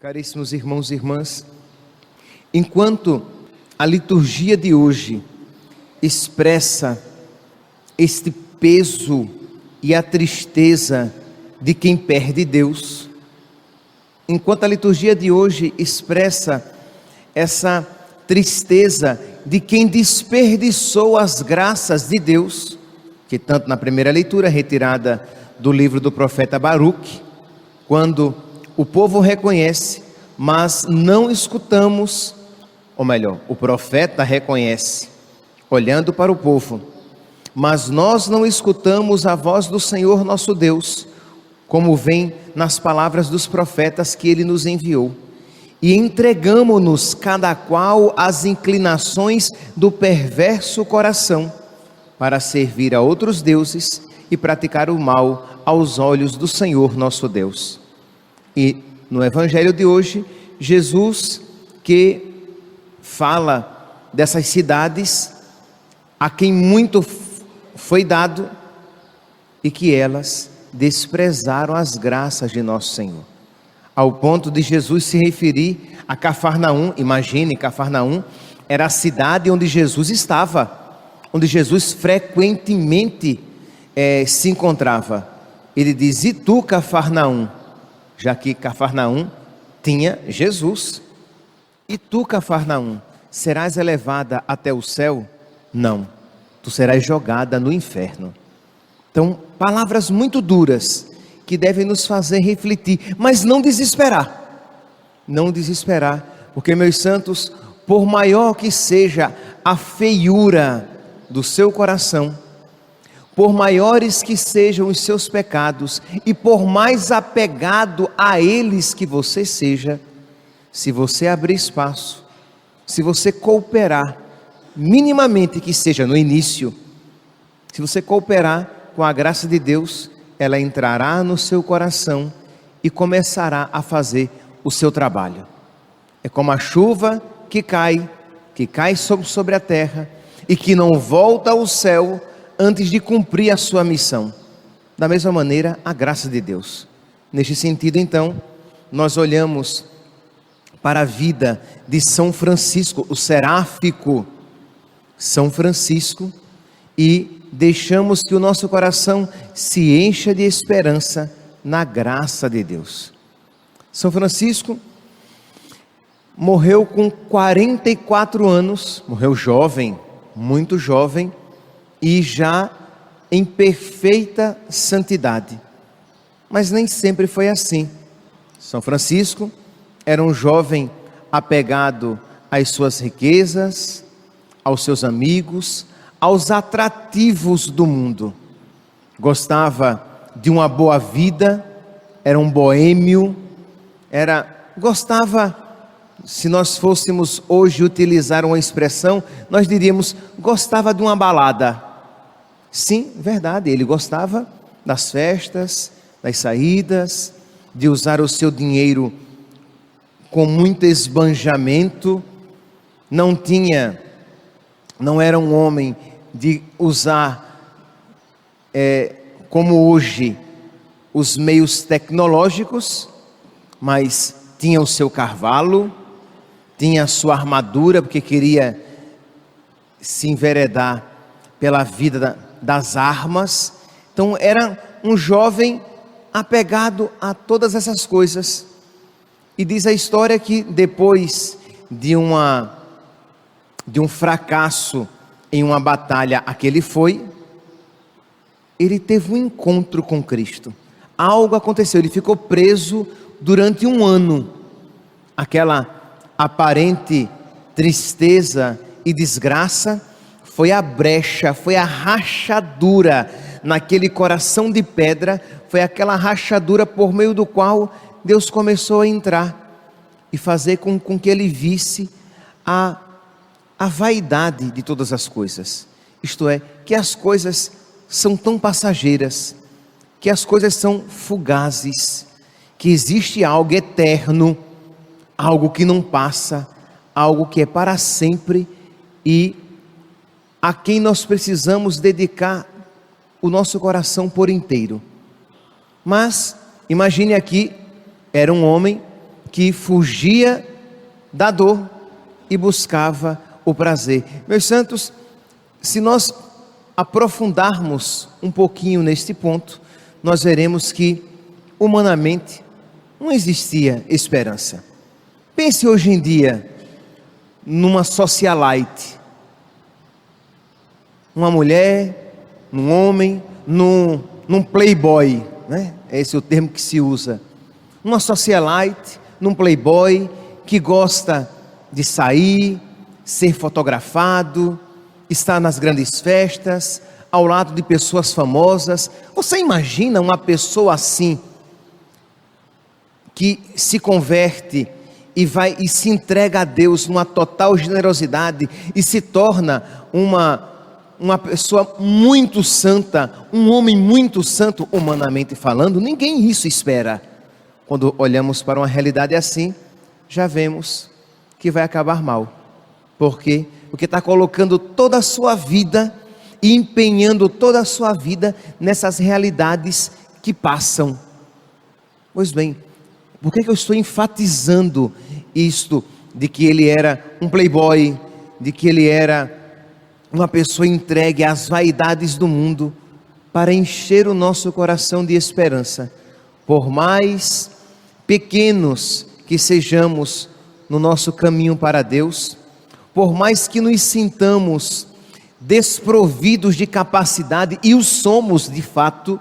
Caríssimos irmãos e irmãs, enquanto a liturgia de hoje expressa este peso e a tristeza de quem perde Deus, enquanto a liturgia de hoje expressa essa tristeza de quem desperdiçou as graças de Deus, que tanto na primeira leitura retirada do livro do profeta Baruque, quando o povo reconhece, mas não escutamos, ou melhor, o profeta reconhece, olhando para o povo, mas nós não escutamos a voz do Senhor nosso Deus, como vem nas palavras dos profetas que Ele nos enviou, e entregamo-nos cada qual às inclinações do perverso coração, para servir a outros deuses e praticar o mal aos olhos do Senhor nosso Deus. E no Evangelho de hoje, Jesus que fala dessas cidades a quem muito foi dado e que elas desprezaram as graças de nosso Senhor, ao ponto de Jesus se referir a Cafarnaum. Imagine, Cafarnaum era a cidade onde Jesus estava, onde Jesus frequentemente se encontrava. Ele diz: e tu, Cafarnaum? Já que Cafarnaum tinha Jesus. E tu, Cafarnaum, serás elevada até o céu? Não, tu serás jogada no inferno. Então, palavras muito duras que devem nos fazer refletir, mas não desesperar. Não desesperar, porque, meus santos, por maior que seja a feiura do seu coração, por maiores que sejam os seus pecados e por mais apegado a eles que você seja, se você abrir espaço, se você cooperar, minimamente que seja no início, se você cooperar com a graça de Deus, ela entrará no seu coração e começará a fazer o seu trabalho. É como a chuva que cai sobre a terra e que não volta ao céu antes de cumprir a sua missão. Da mesma maneira, a graça de Deus. Neste sentido, então, nós olhamos para a vida de São Francisco, o seráfico São Francisco, e deixamos que o nosso coração se encha de esperança na graça de Deus. São Francisco morreu com 44 anos, morreu jovem, muito jovem, e já em perfeita santidade. Mas nem sempre foi assim. São Francisco era um jovem apegado às suas riquezas, aos seus amigos, aos atrativos do mundo. Gostava de uma boa vida, era um boêmio, gostava, se nós fôssemos hoje utilizar uma expressão, nós diríamos, gostava de uma balada. Sim, verdade, ele gostava das festas, das saídas, de usar o seu dinheiro com muito esbanjamento, não era um homem de usar, como hoje, os meios tecnológicos, mas tinha o seu cavalo, tinha a sua armadura, porque queria se enveredar pela vida das armas. Então era um jovem apegado a todas essas coisas. E diz a história que depois de um fracasso em uma batalha a que ele foi, ele teve um encontro com Cristo. Algo aconteceu, ele ficou preso durante 1 ano. Aquela aparente tristeza e desgraça foi a brecha, foi a rachadura naquele coração de pedra, foi aquela rachadura por meio do qual Deus começou a entrar e fazer com que ele visse a vaidade de todas as coisas. Isto é, que as coisas são tão passageiras, que as coisas são fugazes, que existe algo eterno, algo que não passa, algo que é para sempre e a quem nós precisamos dedicar o nosso coração por inteiro. Mas imagine aqui, era um homem que fugia da dor e buscava o prazer. Meus santos, se nós aprofundarmos um pouquinho neste ponto, nós veremos que humanamente não existia esperança. Pense hoje em dia numa socialite, uma mulher, num homem, num playboy, né? Esse é o termo que se usa. Uma socialite, num playboy que gosta de sair, ser fotografado, estar nas grandes festas, ao lado de pessoas famosas. Você imagina uma pessoa assim, que se converte e se entrega a Deus numa total generosidade e se torna uma pessoa muito santa, um homem muito santo, humanamente falando? Ninguém isso espera. Quando olhamos para uma realidade assim, já vemos que vai acabar mal. Por quê? Porque está colocando toda a sua vida e empenhando toda a sua vida nessas realidades que passam. Pois bem, por que eu estou enfatizando isto, de que ele era um playboy, de que ele era uma pessoa entregue às vaidades do mundo, para encher o nosso coração de esperança? Por mais pequenos que sejamos no nosso caminho para Deus, por mais que nos sintamos desprovidos de capacidade, e o somos de fato,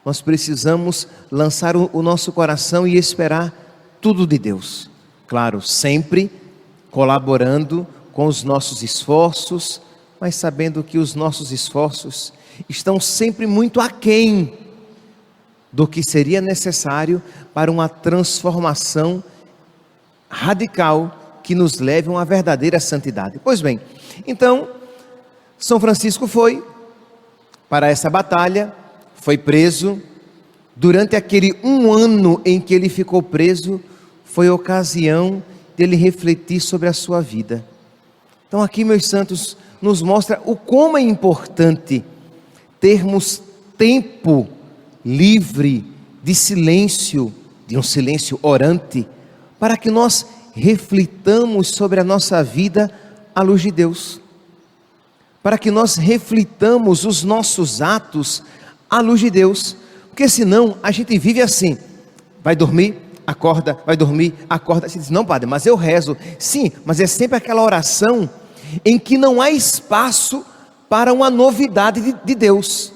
nós precisamos lançar o nosso coração e esperar tudo de Deus. Claro, sempre colaborando com os nossos esforços, mas sabendo que os nossos esforços estão sempre muito aquém do que seria necessário para uma transformação radical que nos leve a uma verdadeira santidade. Pois bem, então, São Francisco foi para essa batalha, foi preso. Durante aquele 1 ano em que ele ficou preso, foi ocasião dele refletir sobre a sua vida. Então aqui, meus santos, nos mostra o como é importante termos tempo livre de silêncio, de um silêncio orante, para que nós reflitamos sobre a nossa vida à luz de Deus, para que nós reflitamos os nossos atos à luz de Deus, porque senão a gente vive assim: vai dormir, acorda, vai dormir, acorda. Você diz: não, padre, mas eu rezo. Sim, mas é sempre aquela oração em que não há espaço para uma novidade de Deus.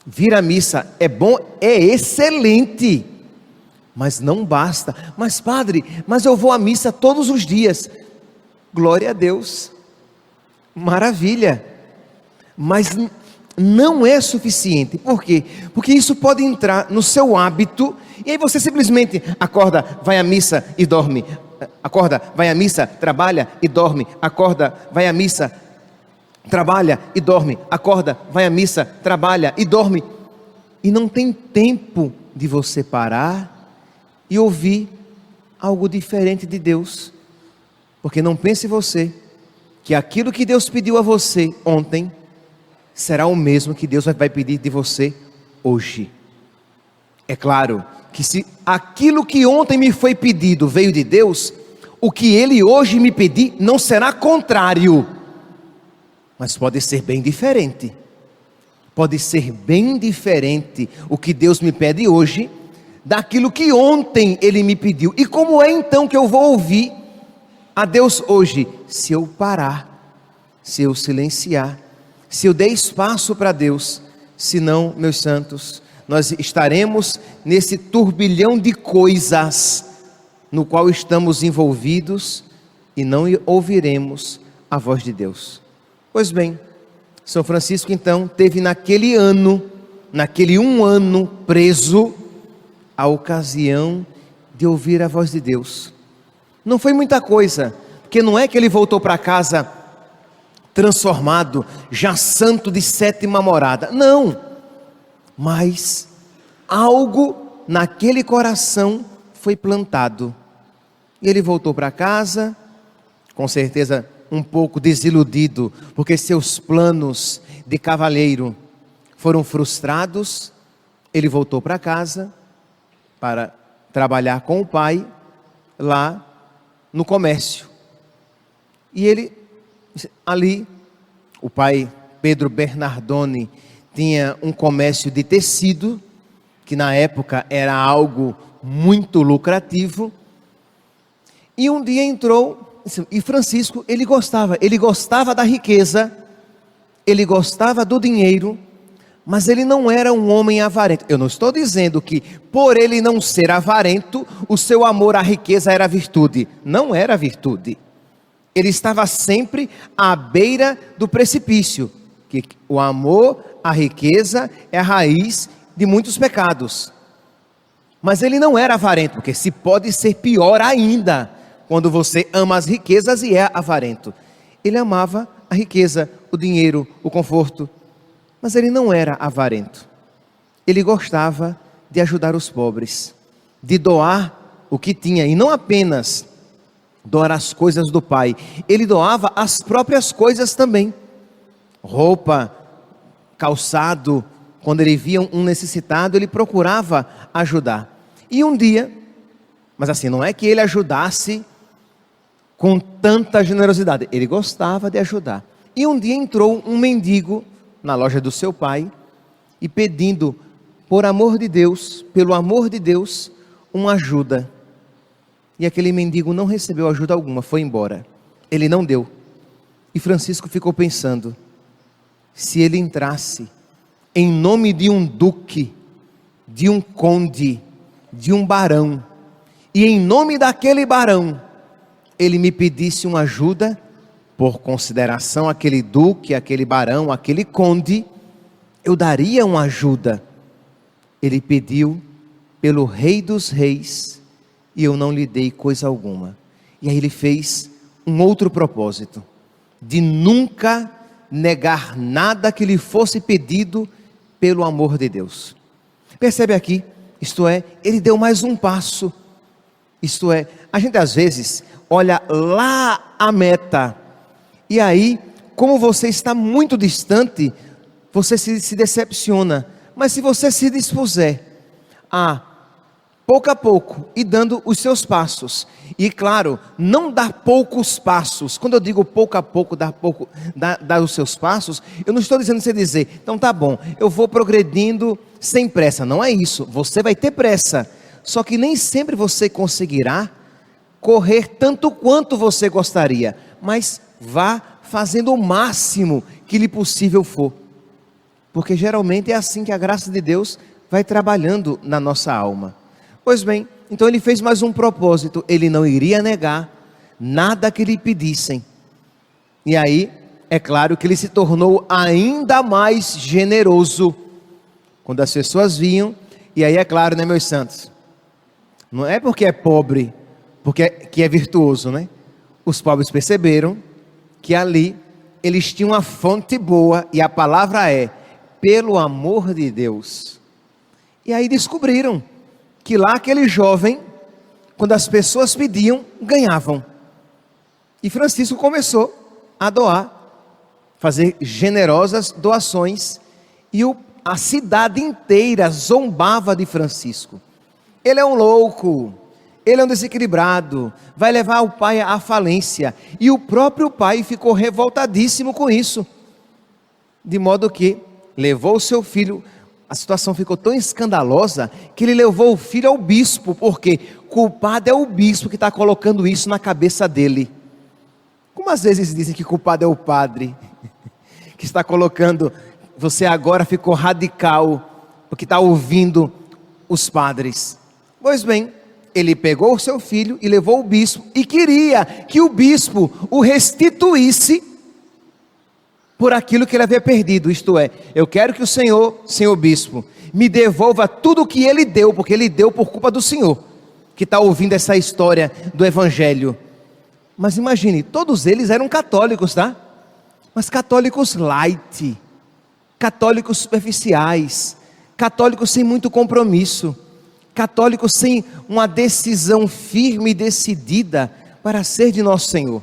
Vir à missa é bom, é excelente, mas não basta. Mas padre, mas eu vou à missa todos os dias. Glória a Deus, maravilha, mas não é suficiente. Por quê? Porque isso pode entrar no seu hábito, e aí você simplesmente acorda, vai à missa e dorme. Acorda, vai à missa, trabalha e dorme. Acorda, vai à missa, trabalha e dorme. Acorda, vai à missa, trabalha e dorme. E não tem tempo de você parar e ouvir algo diferente de Deus. Porque não pense você que aquilo que Deus pediu a você ontem será o mesmo que Deus vai pedir de você hoje. É claro que se aquilo que ontem me foi pedido veio de Deus, o que Ele hoje me pedir não será contrário, mas pode ser bem diferente. Pode ser bem diferente o que Deus me pede hoje daquilo que ontem Ele me pediu. E como é então que eu vou ouvir a Deus hoje? Se eu parar, se eu silenciar, se eu der espaço para Deus. Senão, meus santos, nós estaremos nesse turbilhão de coisas no qual estamos envolvidos e não ouviremos a voz de Deus. Pois bem, São Francisco então teve naquele 1 ano preso, a ocasião de ouvir a voz de Deus. Não foi muita coisa, porque não é que ele voltou para casa transformado, já santo de 7ª morada, não, mas algo naquele coração foi plantado, e ele voltou para casa, com certeza um pouco desiludido, porque seus planos de cavalheiro foram frustrados. Ele voltou para casa para trabalhar com o pai, lá no comércio. E ele, ali, o pai Pedro Bernardone tinha um comércio de tecido, que na época era algo muito lucrativo. E um dia entrou, e Francisco, ele gostava da riqueza, ele gostava do dinheiro, mas ele não era um homem avarento. Eu não estou dizendo que por ele não ser avarento, o seu amor à riqueza era virtude. Não era virtude. Ele estava sempre à beira do precipício, que o amor à riqueza é a raiz de muitos pecados. Mas ele não era avarento, porque se pode ser pior ainda, quando você ama as riquezas e é avarento. Ele amava a riqueza, o dinheiro, o conforto, mas ele não era avarento. Ele gostava de ajudar os pobres, de doar o que tinha, e não apenas doar as coisas do Pai, ele doava as próprias coisas também, roupa, calçado. Quando ele via um necessitado, ele procurava ajudar. E um dia, mas assim, não é que ele ajudasse com tanta generosidade, ele gostava de ajudar. E um dia entrou um mendigo na loja do seu pai e pedindo, por amor de Deus, pelo amor de Deus, uma ajuda. E aquele mendigo não recebeu ajuda alguma, foi embora. Ele não deu. E Francisco ficou pensando, se ele entrasse em nome de um duque, de um conde, de um barão, e em nome daquele barão, ele me pedisse uma ajuda, por consideração àquele duque, aquele barão, aquele conde, eu daria uma ajuda. Ele pediu pelo Rei dos Reis, e eu não lhe dei coisa alguma. E aí ele fez um outro propósito, de nunca negar nada que lhe fosse pedido pelo amor de Deus. Percebe aqui? Isto é, ele deu mais um passo. Isto é, a gente às vezes olha lá a meta, e aí, como você está muito distante, você se decepciona. Mas se você se dispuser a, pouco a pouco, ir dando os seus passos, e claro, não dar poucos passos. Quando eu digo pouco a pouco, dar os seus passos, eu não estou dizendo você dizer, então tá bom, eu vou progredindo sem pressa. Não é isso, você vai ter pressa, só que nem sempre você conseguirá correr tanto quanto você gostaria, mas vá fazendo o máximo que lhe possível for, porque geralmente é assim que a graça de Deus vai trabalhando na nossa alma. Pois bem, então ele fez mais um propósito, ele não iria negar nada que lhe pedissem. E aí, é claro que ele se tornou ainda mais generoso, quando as pessoas vinham, e aí é claro, né, meus santos, não é porque é pobre, que é virtuoso, né? Os pobres perceberam que ali eles tinham uma fonte boa, e a palavra é, pelo amor de Deus. E aí descobriram que lá aquele jovem, quando as pessoas pediam, ganhavam. E Francisco começou a doar, fazer generosas doações, e a cidade inteira zombava de Francisco. Ele é um louco, ele é um desequilibrado, vai levar o pai à falência. E o próprio pai ficou revoltadíssimo com isso, de modo que levou o seu filho. A situação ficou tão escandalosa que ele levou o filho ao bispo, porque culpado é o bispo que está colocando isso na cabeça dele. Como às vezes dizem que culpado é o padre, que está colocando, você agora ficou radical, porque está ouvindo os padres. Pois bem, ele pegou o seu filho e levou o bispo, e queria que o bispo o restituísse por aquilo que ele havia perdido. Isto é, eu quero que o senhor bispo, me devolva tudo o que ele deu, porque ele deu por culpa do senhor, que está ouvindo essa história do evangelho. Mas imagine, todos eles eram católicos, tá? Mas católicos light, católicos superficiais, católicos sem muito compromisso, católicos sem uma decisão firme e decidida para ser de nosso Senhor.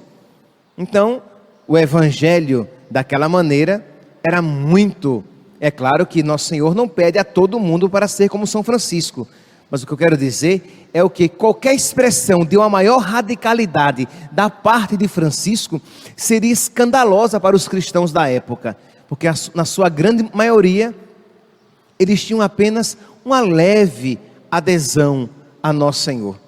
Então, o evangelho daquela maneira era muito, é claro que nosso Senhor não pede a todo mundo para ser como São Francisco, Mas o que eu quero dizer é o que qualquer expressão de uma maior radicalidade da parte de Francisco seria escandalosa para os cristãos da época, porque na sua grande maioria eles tinham apenas uma leve adesão a Nosso Senhor.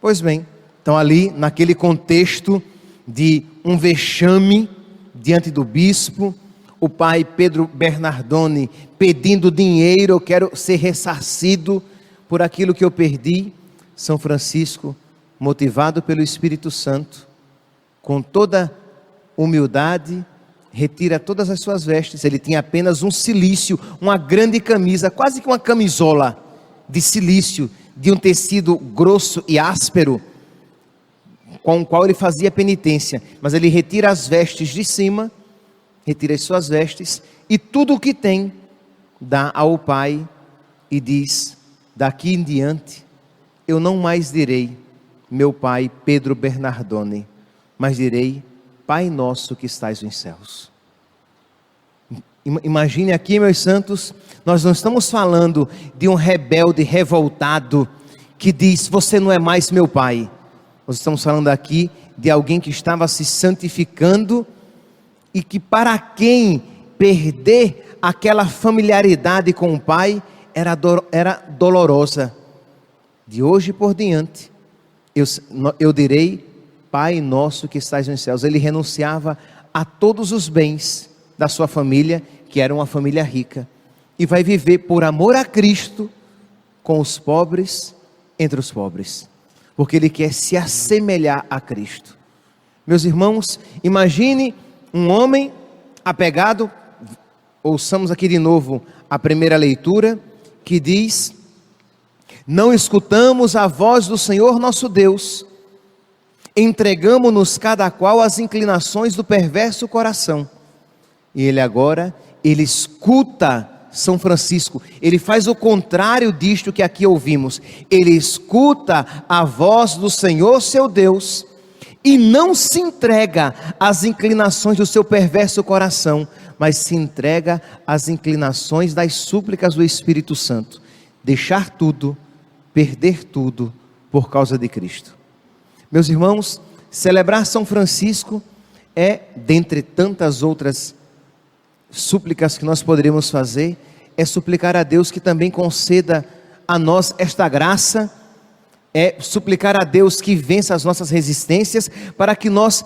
Pois bem, então ali naquele contexto de um vexame diante do bispo, o pai Pedro Bernardone pedindo dinheiro, eu quero ser ressarcido por aquilo que eu perdi. São Francisco, motivado pelo Espírito Santo, com toda humildade, retira todas as suas vestes. Ele tinha apenas um cilício, uma grande camisa, quase que uma camisola de cilício, de um tecido grosso e áspero, com o qual ele fazia penitência. Mas ele retira as vestes de cima, retira as suas vestes, e tudo o que tem, dá ao Pai, e diz: daqui em diante, eu não mais direi, meu pai Pedro Bernardone, mas direi, Pai nosso que estais nos céus. Imagine aqui, meus santos, nós não estamos falando de um rebelde revoltado, que diz, você não é mais meu pai. Nós estamos falando aqui de alguém que estava se santificando, e que para quem perder aquela familiaridade com o pai, era dolorosa. De hoje por diante, eu direi, Pai nosso que estais nos céus. Ele renunciava a todos os bens da sua família, que era uma família rica, e vai viver por amor a Cristo, com os pobres, entre os pobres, porque ele quer se assemelhar a Cristo. Meus irmãos, imagine um homem apegado, ouçamos aqui de novo a primeira leitura, que diz: não escutamos a voz do Senhor nosso Deus, entregamo-nos cada qual às inclinações do perverso coração. E ele escuta São Francisco, ele faz o contrário disto que aqui ouvimos. Ele escuta a voz do Senhor seu Deus, e não se entrega às inclinações do seu perverso coração, mas se entrega às inclinações das súplicas do Espírito Santo. Deixar tudo, perder tudo, por causa de Cristo. Meus irmãos, celebrar São Francisco é, dentre tantas outras súplicas que nós poderíamos fazer, é suplicar a Deus que também conceda a nós esta graça, é suplicar a Deus que vença as nossas resistências, para que nós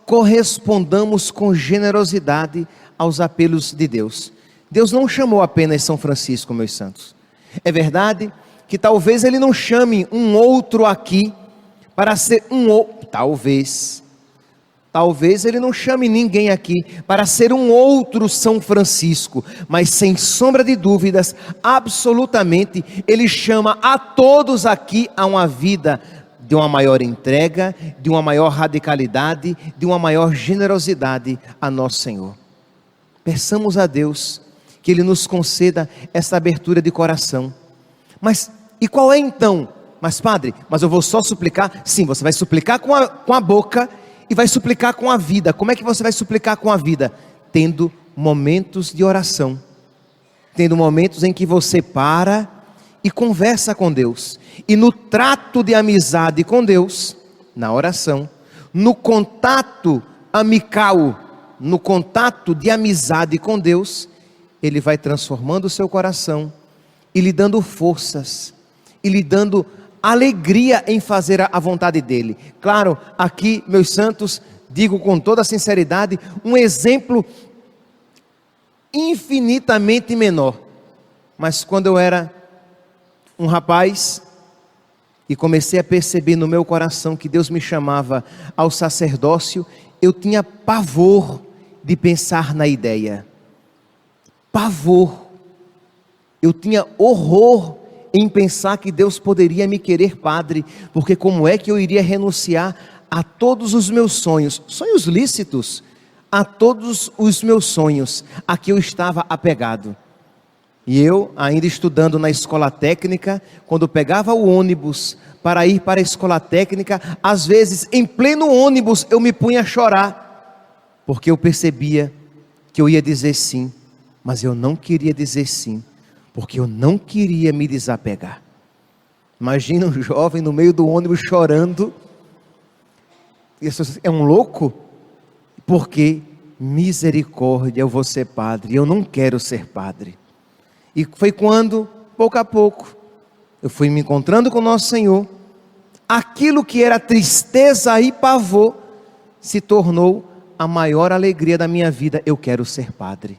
correspondamos com generosidade aos apelos de Deus. Deus não chamou apenas São Francisco, meus santos. É verdade que talvez Ele não chame um outro aqui para ser um outro, talvez Ele não chame ninguém aqui para ser um outro São Francisco, mas sem sombra de dúvidas, absolutamente, Ele chama a todos aqui a uma vida de uma maior entrega, de uma maior radicalidade, de uma maior generosidade a nosso Senhor. Peçamos a Deus que Ele nos conceda essa abertura de coração. Mas, e qual é então? Mas padre, mas eu vou só suplicar? Sim, você vai suplicar com a boca e vai suplicar com a vida. Como é que você vai suplicar com a vida? Tendo momentos de oração, tendo momentos em que você para e conversa com Deus, e no trato de amizade com Deus, na oração, no contato amical, no contato de amizade com Deus, Ele vai transformando o seu coração, e lhe dando forças, e lhe dando alegria em fazer a vontade dEle. Claro, aqui, meus santos, digo com toda a sinceridade, um exemplo infinitamente menor. Mas quando eu era um rapaz, e comecei a perceber no meu coração que Deus me chamava ao sacerdócio, eu tinha pavor de pensar na ideia. Pavor. Eu tinha horror em pensar que Deus poderia me querer padre, porque como é que eu iria renunciar a todos os meus sonhos, sonhos lícitos, a todos os meus sonhos, a que eu estava apegado. E eu, ainda estudando na escola técnica, quando pegava o ônibus para ir para a escola técnica, às vezes em pleno ônibus eu me punha a chorar, porque eu percebia que eu ia dizer sim, mas eu não queria dizer sim, porque eu não queria me desapegar. Imagina um jovem no meio do ônibus chorando. Isso é um louco? Porque misericórdia, eu vou ser padre, eu não quero ser padre. E foi quando, pouco a pouco, eu fui me encontrando com o nosso Senhor, aquilo que era tristeza e pavor, se tornou a maior alegria da minha vida. Eu quero ser padre.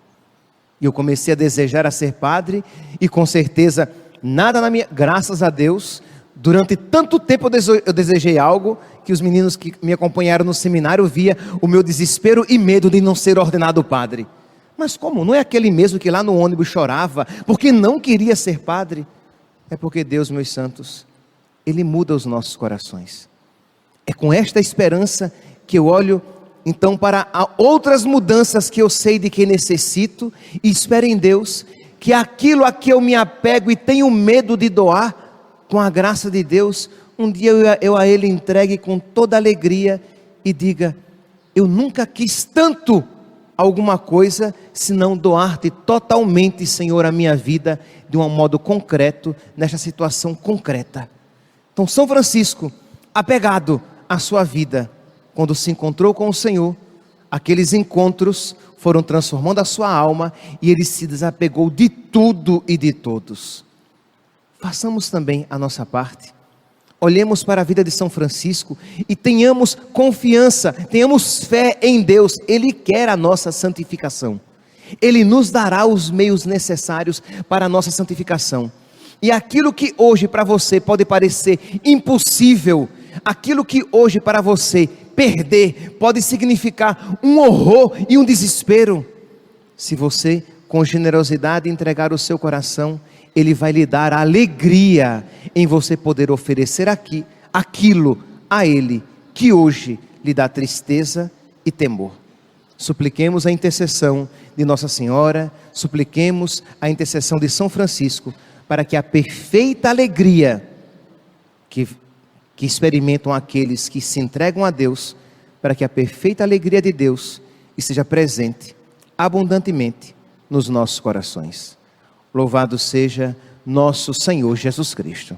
E eu comecei a desejar a ser padre, e com certeza, nada na minha, graças a Deus, durante tanto tempo eu desejei algo, que os meninos que me acompanharam no seminário via o meu desespero e medo de não ser ordenado padre. Mas como? Não é aquele mesmo que lá no ônibus chorava, porque não queria ser padre? É porque Deus, meus santos, Ele muda os nossos corações. É com esta esperança que eu olho então para outras mudanças que eu sei de que necessito, e espero em Deus que aquilo a que eu me apego e tenho medo de doar, com a graça de Deus, um dia eu a Ele entregue com toda alegria e diga: eu nunca quis tanto alguma coisa, senão doar-te totalmente, Senhor, a minha vida, de um modo concreto, nesta situação concreta. Então São Francisco, apegado à sua vida, quando se encontrou com o Senhor, aqueles encontros foram transformando a sua alma, e ele se desapegou de tudo e de todos. Façamos também a nossa parte. Olhemos para a vida de São Francisco e tenhamos confiança, tenhamos fé em Deus. Ele quer a nossa santificação. Ele nos dará os meios necessários para a nossa santificação. E aquilo que hoje para você pode parecer impossível, aquilo que hoje para você perder, pode significar um horror e um desespero. Se você com generosidade entregar o seu coração, Ele vai lhe dar a alegria em você poder oferecer aquilo a Ele, que hoje lhe dá tristeza e temor. Supliquemos a intercessão de Nossa Senhora, supliquemos a intercessão de São Francisco, para que a perfeita alegria que experimentam aqueles que se entregam a Deus, para que a perfeita alegria de Deus esteja presente abundantemente nos nossos corações. Louvado seja nosso Senhor Jesus Cristo.